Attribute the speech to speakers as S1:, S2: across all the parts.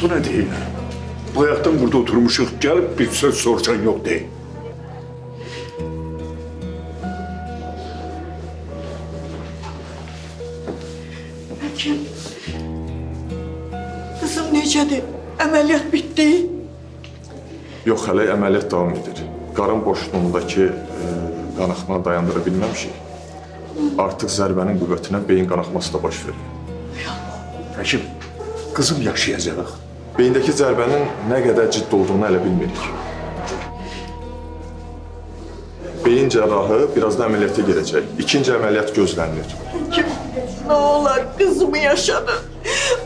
S1: Bu ne değil? Bu ayaktan burada oturmuşuk, gelip bir söz sorsan yok değil.
S2: Hekim, kızım necədir? Əməliyyat bitdi.
S3: Yox, hələ əməliyyat davam edir. Qarın boşluğundakı qanaxmanı dayandıra bilməmişik. Artıq zərbənin qüvvətinə beyin qanaxması da baş verir.
S1: Həkim, kızım yaşayacaq.
S3: Beyindəki zərbənin nə qədər ciddi olduğunu hələ bilmirik. Beyin cərrahı birazdan əməliyyata girəcək. İkinci əməliyyat gözlənilir.
S2: Hekim, ne olar kızımı yaşadı.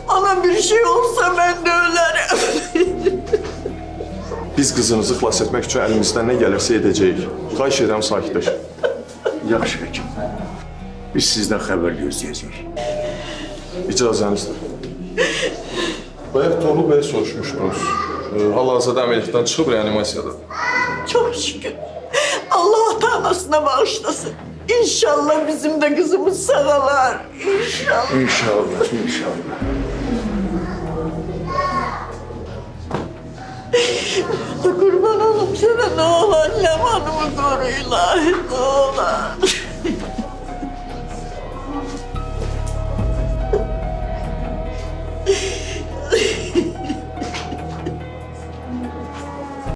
S2: Bana bir şey olsa ben de ölerim.
S3: Biz qızınızı xilas etmək üçün əlimizdən nə gəlirsə edəcəyik. Xahiş edirəm, sakitləş.
S1: Yaxşı həkim. Biz sizden haber gözleyeceğiz.
S3: İcazənizdir. Bayaq Toğrul bəy soruşmuşdunuz. Hal-hazırda əməliyyatdan çıxıb reanimasiyada.
S2: Çok şükür. Allah ata-anasına bağışlasın. İnşallah bizim de kızımız sağalar. İnşallah.
S1: İnşallah, inşallah.
S2: Kurban olayım sana, ne olur Leman'ımı koru ilahi, ne olur.